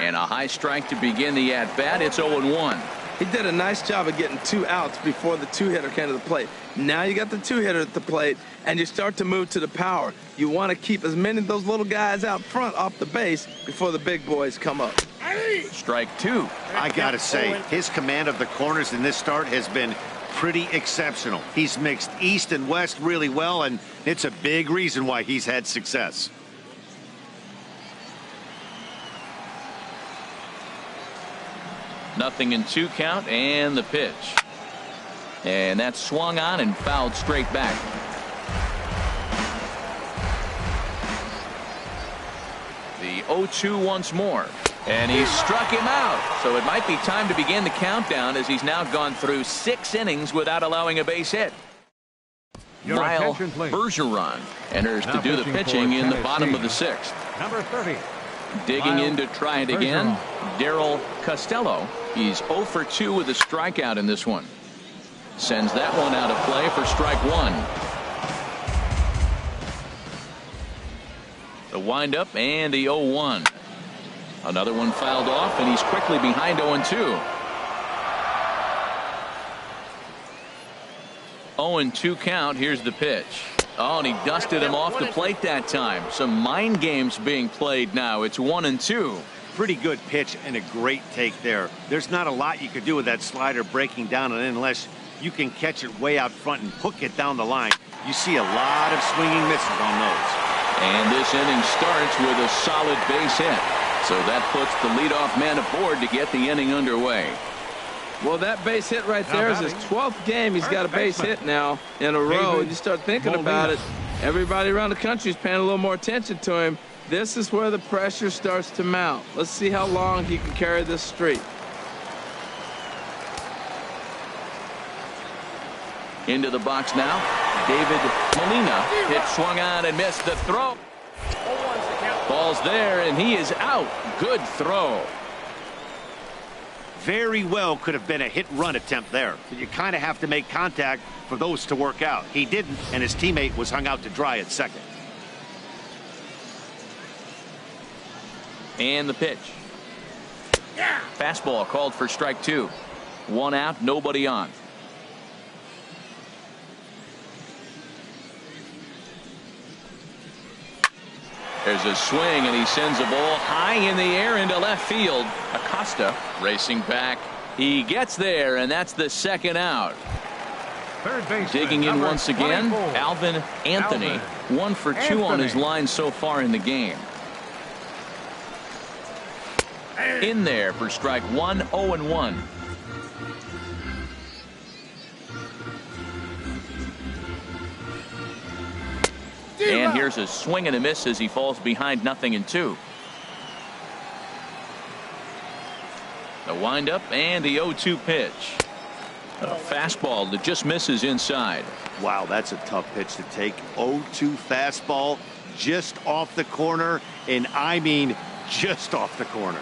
And a high strike to begin the at-bat. It's 0-1. He did a nice job of getting 2 outs before the 2-hitter came to the plate. Now you got the 2-hitter at the plate, and you start to move to the power. You want to keep as many of those little guys out front off the base before the big boys come up. Strike 2. I gotta say, his command of the corners in this start has been pretty exceptional. He's mixed east and west really well, and it's a big reason why he's had success. Nothing in 2 count, and the pitch. And that's swung on and fouled straight back. The 0-2 once more. And he struck him out. So it might be time to begin the countdown as he's now gone through 6 innings without allowing a base hit. Lyle Bergeron enters to do the pitching in the bottom of the 6th. Number 30. Digging in to try it again, Darryl Costello. He's 0 for 2 with a strikeout in this one. Sends that one out of play for strike 1. The windup and the 0-1. Another one fouled off, and he's quickly behind 0-2. 0-2 count. Here's the pitch. Oh, and he dusted him off the plate that time. Some mind games being played now. It's 1-2. Pretty good pitch and a great take there. There's not a lot you could do with that slider breaking down and in unless you can catch it way out front and hook it down the line. You see a lot of swinging misses on those. And this inning starts with a solid base hit. So that puts the leadoff man aboard to get the inning underway. Well, that base hit right there is his 12th game. He's got a base hit now in a row. And you start thinking about it, everybody around the country is paying a little more attention to him. This is where the pressure starts to mount. Let's see how long he can carry this streak. Into the box now. David Molina. Hit swung on and missed the throw. Ball's there, and he is out. Good throw. Very well could have been a hit-run attempt there. But you kind of have to make contact for those to work out. He didn't, and his teammate was hung out to dry at second. And the pitch. Fastball called for strike 2. 1 out, nobody on. There's a swing, and he sends a ball high in the air into left field. Acosta racing back. He gets there, and that's the 2nd out. Third base. Digging in once again, 24. Alvin Anthony. 1 for 2 on his line so far in the game. In there for strike 1, 0-1. And here's a swing and a miss as he falls behind 0-2. The windup and the 0-2 pitch. A fastball that just misses inside. Wow, that's a tough pitch to take. 0-2 fastball just off the corner, and I mean just off the corner.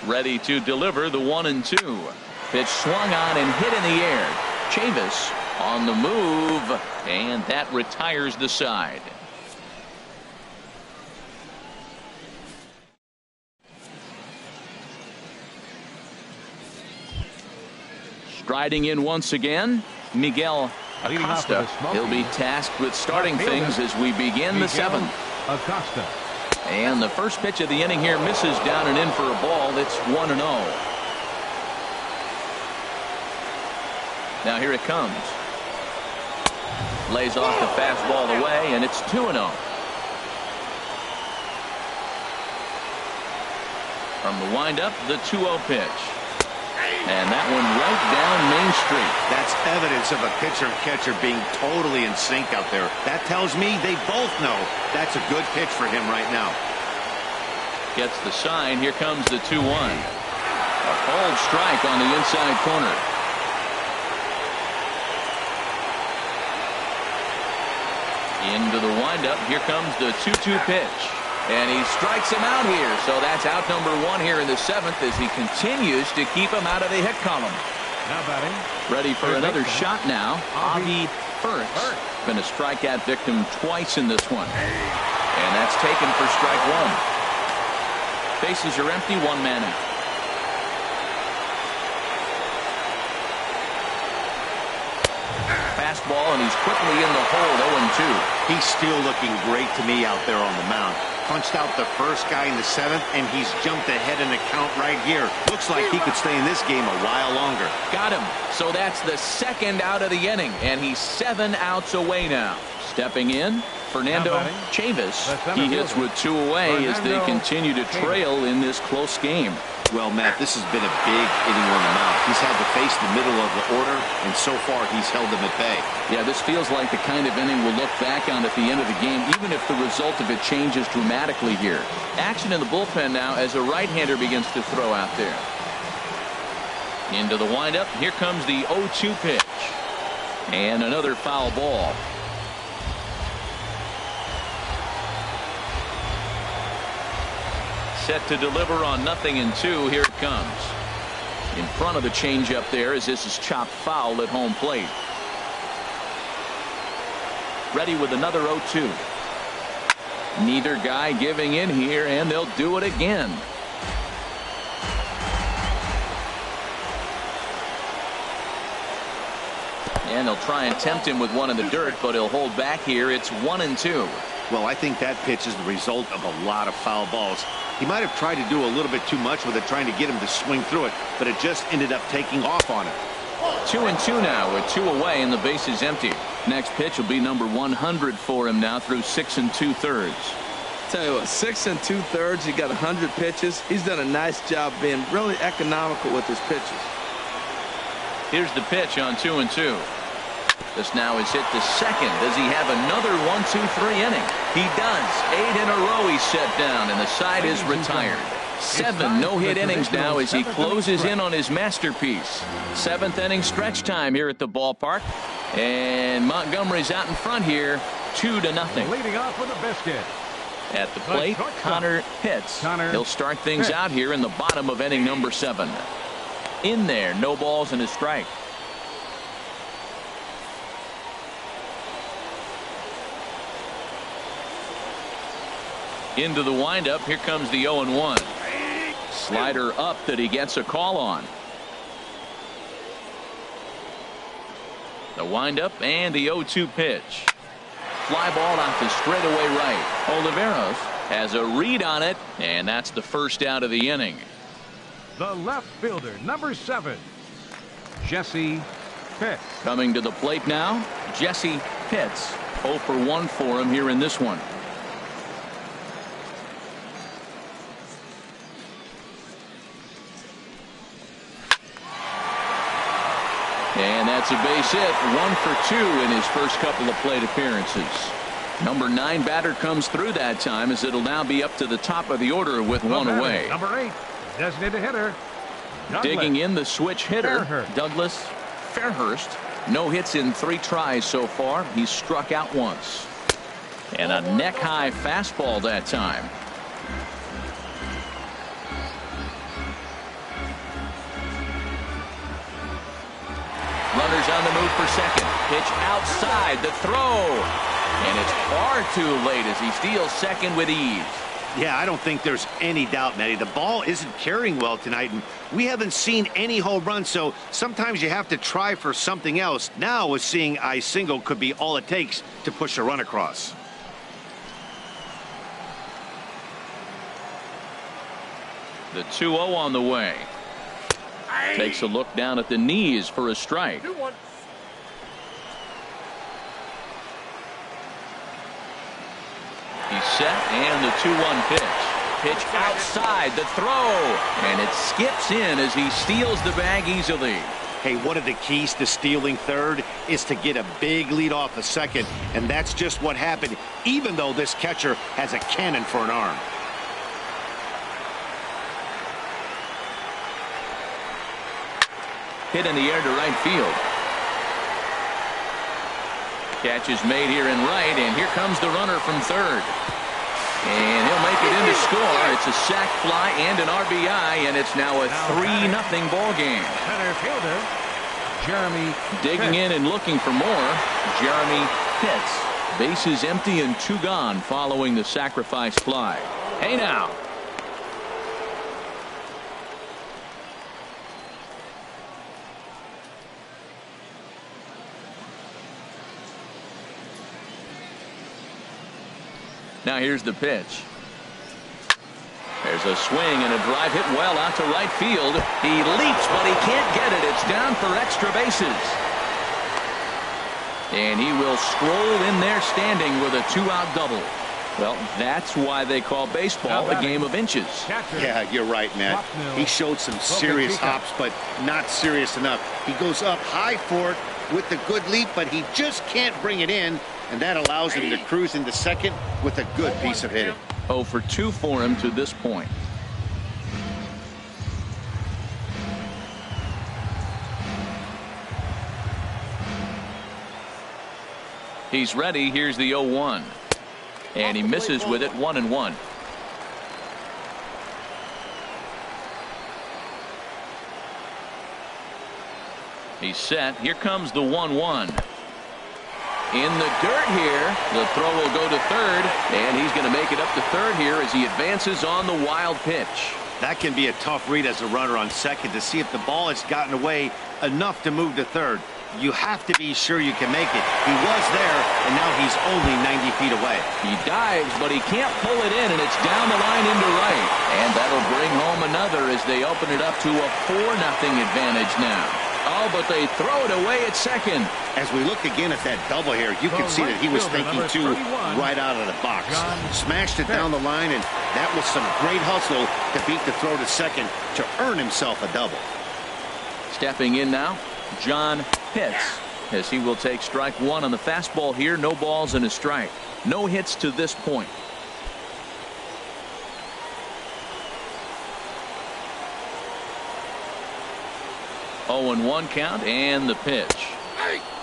Ready to deliver the 1-2. Pitch swung on and hit in the air. Chavis on the move, and that retires the side. Striding in once again, Miguel Acosta. He'll be tasked with starting things as we begin the 7th. Acosta. And the first pitch of the inning here misses down and in for a ball. It's 1-0. Now here it comes. Lays off the fastball away, and it's 2-0. From the windup, the 2-0 pitch. And that one right down Main Street. That's evidence of a pitcher and catcher being totally in sync out there. That tells me they both know that's a good pitch for him right now. Gets the sign. Here comes the 2-1. A cold strike on the inside corner. Into the windup. Here comes the 2-2 pitch. And he strikes him out here. So that's out number 1 here in the 7th as he continues to keep him out of the hit column. Now batting. Ready for another shot now. Avi First. Been a strikeout victim twice in this one. And that's taken for strike one. Bases are empty, one man out. Fastball, and he's quickly in the hole, 0-2. He's still looking great to me out there on the mound. Punched out the first guy in the 7th, and he's jumped ahead in the count right here. Looks like he could stay in this game a while longer. Got him. So that's the second out of the inning, and he's 7 outs away now. Stepping in, Fernando Chavis. He hits with 2 away as they continue to trail in this close game. Well, Matt, this has been a big inning on the mound. He's had to face the middle of the order, and so far he's held them at bay. Yeah, this feels like the kind of inning we'll look back on at the end of the game, even if the result of it changes dramatically here. Action in the bullpen now as a right-hander begins to throw out there. Into the windup. Here comes the 0-2 pitch. And another foul ball. Set to deliver on 0-2. Here it comes. In front of the changeup there as this is chopped foul at home plate. Ready with another 0-2. Neither guy giving in here, and they'll do it again. And they'll try and tempt him with one in the dirt, but he'll hold back here. It's 1-2. Well, I think that pitch is the result of a lot of foul balls. He might have tried to do a little bit too much with it, trying to get him to swing through it, but it just ended up taking off on him. 2-2 now with 2 away and the base is empty. Next pitch will be number 100 for him now through 6 2/3. Tell you what, 6 2/3. He got 100 pitches. He's done a nice job being really economical with his pitches. Here's the pitch on 2-2. This now is hit to second. Does he have another 1-2-3 inning? He does. 8 in a row he's set down, and the side is retired. 7 no-hit innings now as he closes in on his masterpiece. 7th inning stretch time here at the ballpark. And Montgomery's out in front here, 2-0. Leading off with a biscuit. At the plate, Connor Pitts. He'll start things out here in the bottom of inning number 7. In there, no balls and a strike. Into the windup. Here comes the 0-1. Slider up that he gets a call on. The windup and the 0-2 pitch. Fly ball out to straightaway right. Oliveros has a read on it, and that's the first out of the inning. The left fielder, number 7, Jesse Pitts. Coming to the plate now, Jesse Pitts. 0 for 1 for him here in this one. And that's a base hit. 1 for 2 in his first couple of plate appearances. Number 9 batter comes through that time as it'll now be up to the top of the order with 1 away. Number 8, designated hitter. Digging in the switch hitter, Douglas Fairhurst. No hits in 3 tries so far. He's struck out once. And a neck-high fastball that time. Runners on the move for second. Pitch outside, the throw. And it's far too late as he steals second with ease. Yeah, I don't think there's any doubt, Matty. The ball isn't carrying well tonight, and we haven't seen any home runs, so sometimes you have to try for something else. Now, with seeing I single could be all it takes to push a run across. The 2-0 on the way. Takes a look down at the knees for a strike. He's set, and the 2-1 pitch. Pitch outside, the throw, and it skips in as he steals the bag easily. Hey, one of the keys to stealing third is to get a big lead off a second, and that's just what happened, even though this catcher has a cannon for an arm. Hit in the air to right field. Catch is made here in right, and here comes the runner from third. And he'll make it in to score. It's a sac fly and an RBI, and it's now a 3-0 ball game. Center fielder, Jeremy Digging in and looking for more. Jeremy Pitts. Bases empty and 2 gone following the sacrifice fly. Hey now. Now here's the pitch. There's a swing and a drive hit well out to right field. He leaps, but he can't get it. It's down for extra bases. And he will stroll in there standing with a 2-out double. Well, that's why they call baseball a game of inches. Yeah, you're right, Matt. He showed some serious hops, but not serious enough. He goes up high for it with a good leap, but he just can't bring it in, and that allows him to cruise into second with a good piece of hitting. 0 for 2 for him to this point. He's ready. Here's the 0-1. And he misses with it. 1-1. He's set. Here comes the 1-1. In the dirt here. The throw will go to third. And he's going to make it up to third here as he advances on the wild pitch. That can be a tough read as a runner on second to see if the ball has gotten away enough to move to third. You have to be sure you can make it. He was there, and now he's only 90 feet away. He dives, but he can't pull it in, and it's down the line into right. And that'll bring home another as they open it up to a 4-0 advantage now. Oh, but they throw it away at second. As we look again at that double here, you can see that he was thinking, too, right out of the box. Smashed it down the line, and that was some great hustle to beat the throw to second to earn himself a double. Stepping in now, John Pitts, as he will take strike 1 on the fastball here. No balls and a strike. No hits to this point. Oh, and 1 count, and the pitch.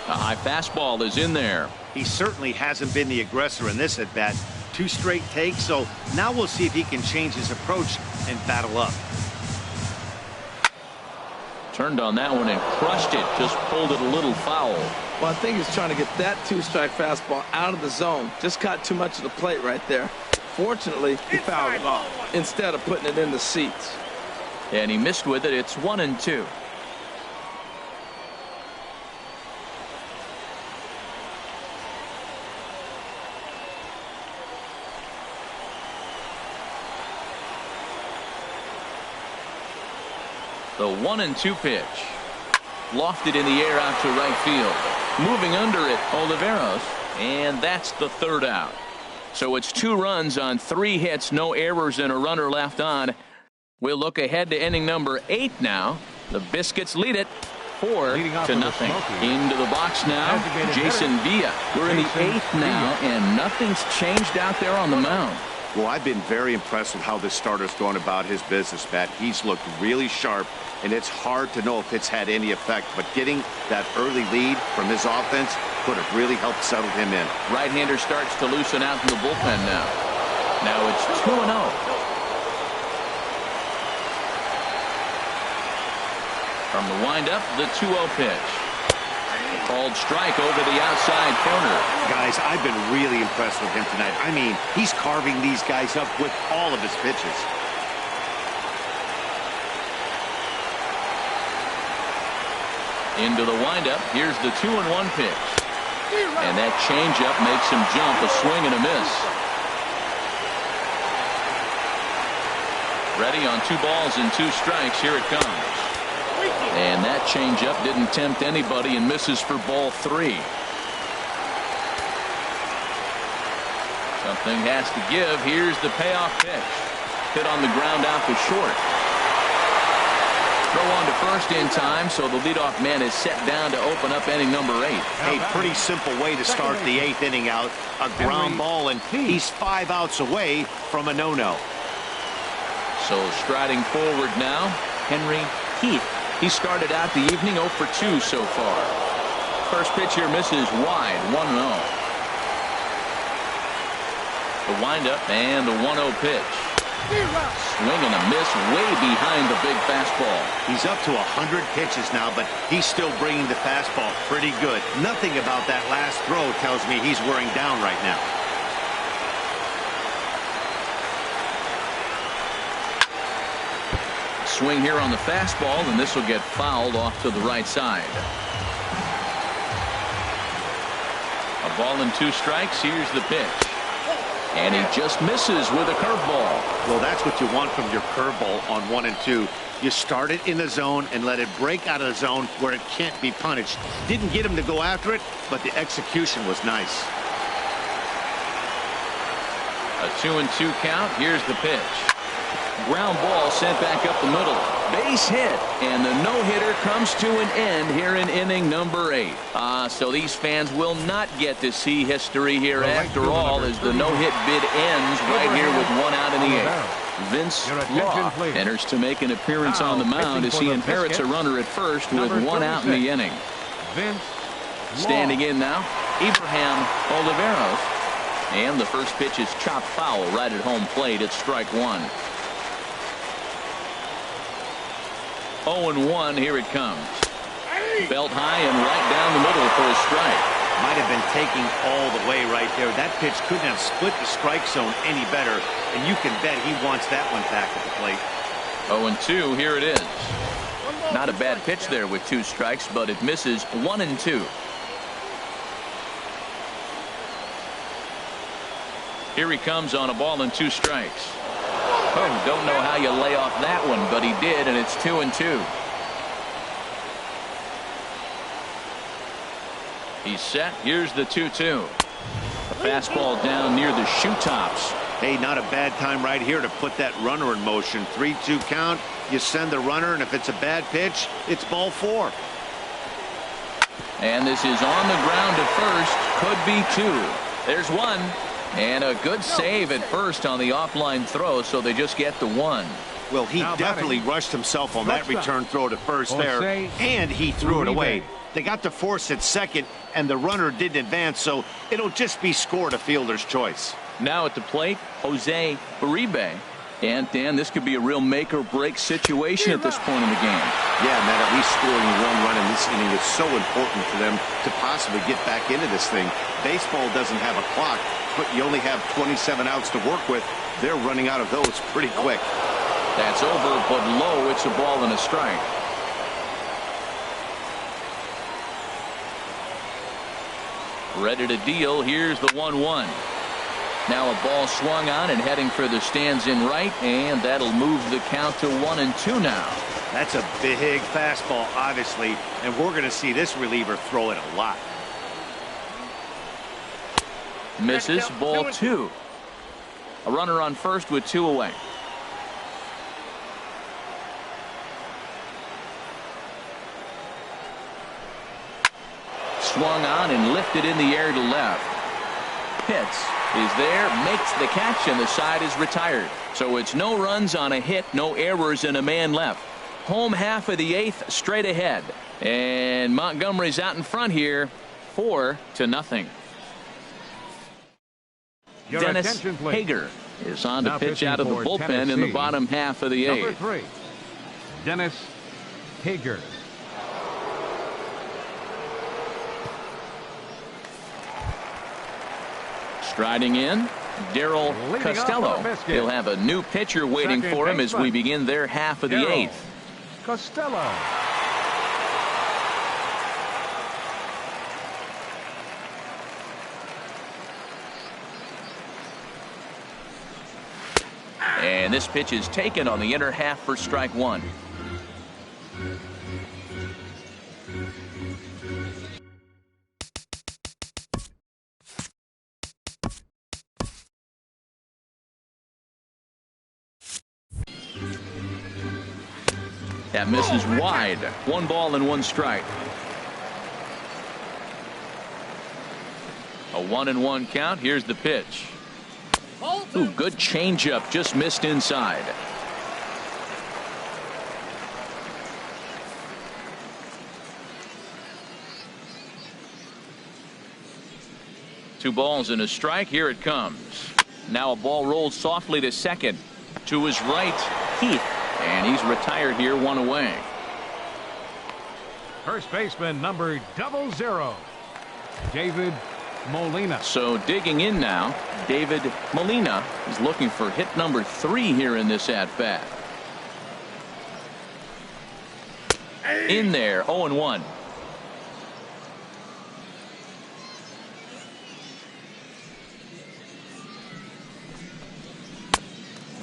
A high fastball is in there. He certainly hasn't been the aggressor in this at bat. 2 straight takes, so now we'll see if he can change his approach and battle up. Turned on that one and crushed it. Just pulled it a little foul. Well, I think he's trying to get that 2-strike fastball out of the zone. Just caught too much of the plate right there. Fortunately, he fouled it off instead of putting it in the seats. And he missed with it. It's 1-2. The 1-2 pitch. Lofted in the air out to right field. Moving under it, Oliveros. And that's the 3rd out. So it's 2 runs on 3 hits, no errors, and a runner left on. We'll look ahead to inning number 8 now. The Biscuits lead it 4-0. Into the box now, Jason Villa. We're in the 8th now, and nothing's changed out there on the mound. Well, I've been very impressed with how this starter's going about his business, Matt. He's looked really sharp, and it's hard to know if it's had any effect. But getting that early lead from his offense could have really helped settle him in. Right-hander starts to loosen out in the bullpen now. Now it's 2-0. From the windup, the 2-0 pitch. Called strike over the outside corner. Guys, I've been really impressed with him tonight. I mean, he's carving these guys up with all of his pitches. Into the windup. Here's the 2-1 pitch. And that changeup makes him jump. A swing and a miss. Ready on 2 balls and 2 strikes. Here it comes. And that changeup didn't tempt anybody and misses for ball 3. Something has to give. Here's the payoff pitch. Hit on the ground out to short. Throw on to first in time, so the leadoff man is set down to open up inning number 8. A pretty simple way to start the 8th inning out. A ground ball, and he's 5 outs away from a no-no. So striding forward now, Henry Heath. He started out the evening 0 for 2 so far. First pitch here misses wide, 1-0. The windup and the 1-0 pitch. Swing and a miss way behind the big fastball. He's up to 100 pitches now, but he's still bringing the fastball pretty good. Nothing about that last throw tells me he's wearing down right now. Swing here on the fastball, and this will get fouled off to the right side. A ball and 2 strikes. Here's the pitch. And he just misses with a curveball. Well, that's what you want from your curveball on 1 and 2. You start it in the zone and let it break out of the zone where it can't be punished. Didn't get him to go after it, but the execution was nice. A 2-2 count. Here's the pitch. Ground ball sent back up the middle. Base hit, and the no-hitter comes to an end here in inning number 8. So these fans will not get to see history here after all, as the no-hit bid ends right here with 1 out in the 8th. Vince Law enters to make an appearance on the mound as he inherits a runner at first with 1 out in the inning. Standing in now, Abraham Oliveros, and the first pitch is chopped foul right at home plate. It's strike 1. 0-1, here it comes. Belt high and right down the middle for a strike. Might have been taking all the way right there. That pitch couldn't have split the strike zone any better, and you can bet he wants that one back at the plate. 0-2, here it is. Not a bad pitch there with 2 strikes, but it misses 1 and 2. Here he comes on a ball and 2 strikes. Oh, don't know how you lay off that one, but he did, and it's 2-2. He's set. Here's the 2-2. A fastball down near the shoe tops. Hey, not a bad time right here to put that runner in motion. 3-2 count. You send the runner, and if it's a bad pitch, it's ball 4. And this is on the ground to first. Could be 2. There's 1. And a good save at first on the offline throw, so they just get the 1. Well, he definitely rushed himself on that return throw to first there, and he threw it away. They got to force at second, and the runner didn't advance, so it'll just be scored a fielder's choice. Now at the plate, Jose Uribe. And, Dan, this could be a real make-or-break situation at this point in the game. Yeah, Matt, at least scoring 1 run in this inning is so important for them to possibly get back into this thing. Baseball doesn't have a clock, but you only have 27 outs to work with. They're running out of those pretty quick. That's over, but low. It's a ball and a strike. Ready to deal. Here's the 1-1. Now a ball swung on and heading for the stands in right, and that'll move the count to 1-2 now. That's a big fastball, obviously, and we're going to see this reliever throw it a lot. Misses, ball 2. A runner on first with 2 away. Swung on and lifted in the air to left. Pitts is there, makes the catch, and the side is retired. So it's no runs on a hit, no errors, and a man left. Home half of the 8th, straight ahead. And Montgomery's out in front here, 4-0. Dennis Hager is on to pitch out of the bullpen in the bottom half of the 8th. Number 3, Dennis Hager. Striding in, Darryl Costello. He'll have a new pitcher waiting for him as we begin their half of the 8th. Costello. And this pitch is taken on the inner half for strike 1. That misses wide. 1 ball and 1 strike. A 1-1 count. Here's the pitch. Ooh, good changeup, just missed inside. Two balls and a strike. Here it comes. Now a ball rolled softly to second. To his right, Heath. And he's retired here, 1 away. First baseman number 00, David Molina. So digging in now, David Molina is looking for hit number 3 here in this at-bat. In there, 0-1.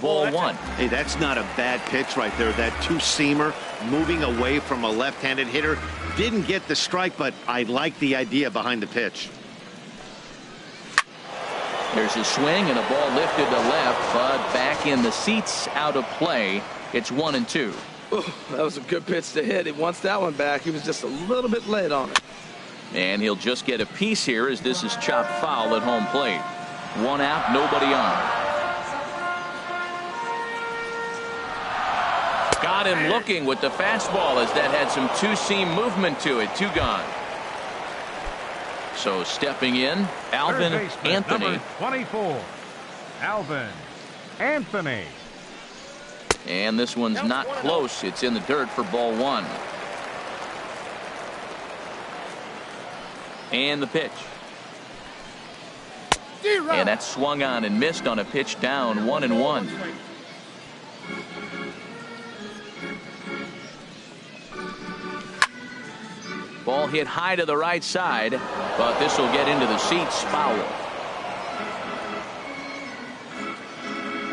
Ball 1. Hey, that's not a bad pitch right there. That two-seamer moving away from a left-handed hitter. Didn't get the strike, but I like the idea behind the pitch. There's a swing and a ball lifted to left, but back in the seats, out of play. It's 1-2. Ooh, that was a good pitch to hit. He wants that one back. He was just a little bit late on it. And he'll just get a piece here as this is chopped foul at home plate. 1 out, nobody on. Got him looking with the fastball as that had some two-seam movement to it. 2 gone. So stepping in, Alvin Anthony. Number 24, Alvin Anthony. And this one's not close. It's in the dirt for ball 1. And the pitch. And that swung on and missed on a pitch down, 1-1. Ball hit high to the right side, but this will get into the seats, foul.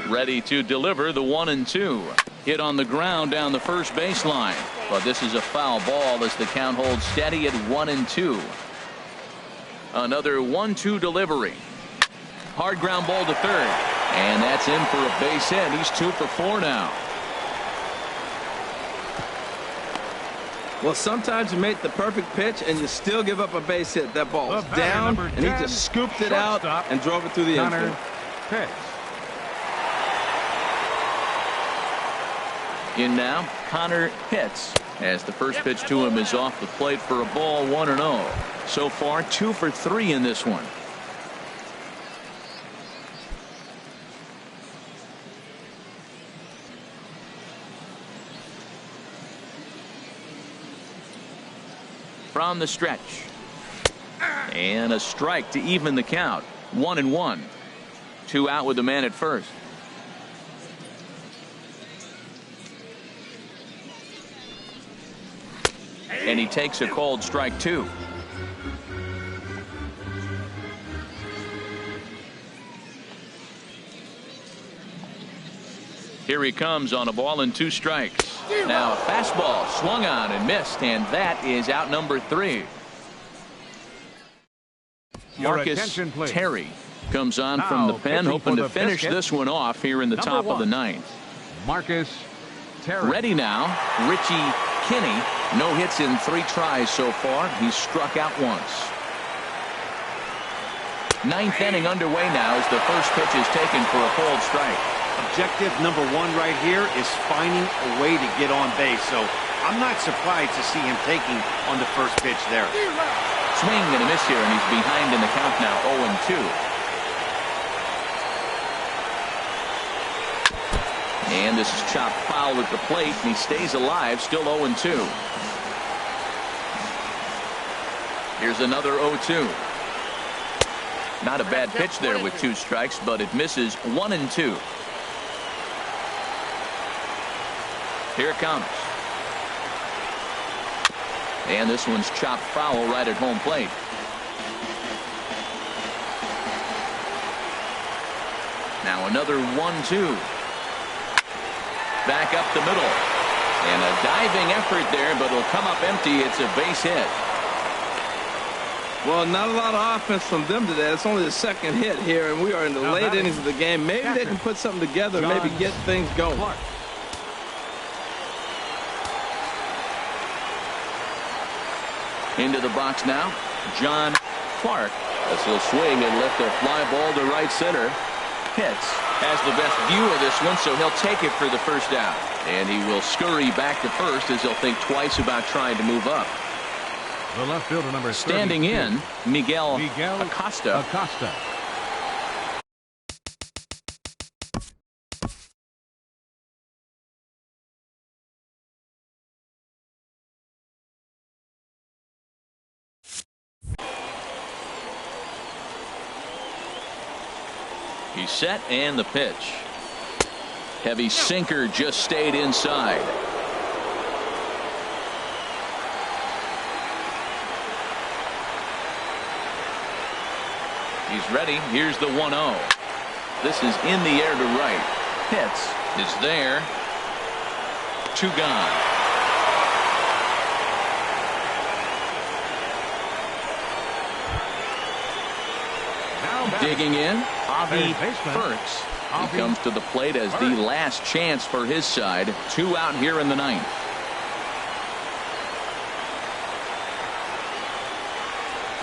Ready to deliver the 1-2. Hit on the ground down the first baseline, but this is a foul ball as the count holds steady at 1-2. Another 1-2 delivery. Hard ground ball to third, and that's in for a base hit. He's 2 for 4 now. Well, sometimes you make the perfect pitch and you still give up a base hit. That ball was down, and he just scooped it out and drove it through the infield. In now, Connor Pitts, as the first pitch to him is off the plate for a ball, 1-0. So far, 2 for 3 in this one. From the stretch. And a strike to even the count. 1-1. 2 out with the man at first. And he takes a called strike 2. Here he comes on a ball and 2 strikes. Now a fastball swung on and missed, and that is out number 3. Marcus Terry comes on from the pen, hoping to finish this one off here in the top of the 9th. Marcus Terry. Ready now, Richie Kinney. No hits in 3 tries so far. He's struck out once. 9th inning underway now as the first pitch is taken for a called strike. Objective number 1 right here is finding a way to get on base. So I'm not surprised to see him taking on the first pitch there. Swing and a miss here, and he's behind in the count now, 0-2. And this is chopped foul at the plate, and he stays alive, still 0-2. Here's another 0-2. Not a bad pitch there with 2 strikes, but it misses. 1-2. Here it comes. And this one's chopped foul right at home plate. Now another 1-2. Back up the middle. And a diving effort there, but it'll come up empty. It's a base hit. Well, not a lot of offense from them today. It's only the 2nd hit here, and we are in the late innings of the game. Maybe they can put something together, maybe get things going. Into the box now, John Clark. This will swing and lift a fly ball to right center. Pitts has the best view of this one, so he'll take it for the first out. And he will scurry back to first as he'll think twice about trying to move up. The left fielder number standing in, Miguel Acosta. He's set and the pitch. Heavy sinker just stayed inside. He's ready. Here's the 1-0. This is in the air to right. Pitts is there. 2 gone. Digging in, Avi Hertz. He comes to the plate as the last chance for his side. 2 out here in the 9th.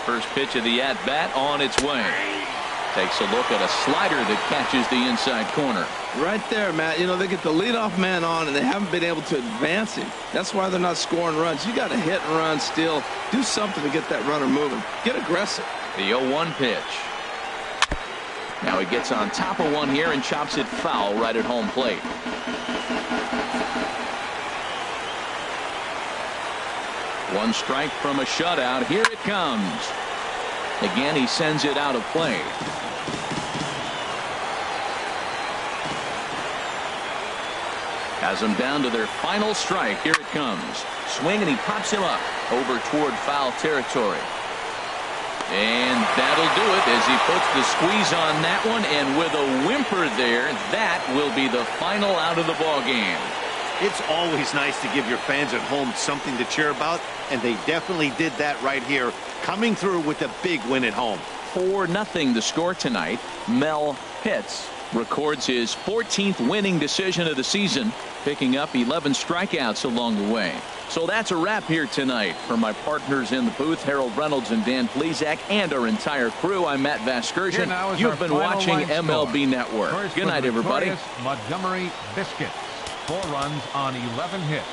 First pitch of the at-bat on its way. Takes a look at a slider that catches the inside corner. Right there, Matt. You know, they get the leadoff man on, and they haven't been able to advance him. That's why they're not scoring runs. You got to hit and run, steal, do something to get that runner moving. Get aggressive. The 0-1 pitch. Now he gets on top of one here and chops it foul right at home plate. One strike from a shutout. Here it comes. Again, he sends it out of play. Has them down to their final strike. Here it comes. Swing, and he pops him up over toward foul territory. And that'll do it as he puts the squeeze on that one, and with a whimper there, that will be the final out of the ball game. It's always nice to give your fans at home something to cheer about, and they definitely did that right here, coming through with a big win at home. 4-0 the score tonight. Mel Pitts records his 14th winning decision of the season, picking up 11 strikeouts along the way. So that's a wrap here tonight. For my partners in the booth, Harold Reynolds and Dan Plesac, and our entire crew, I'm Matt Vasgersian. You've been watching MLB Network. Good night, everybody. Montgomery Biscuits. 4 runs on 11 hits.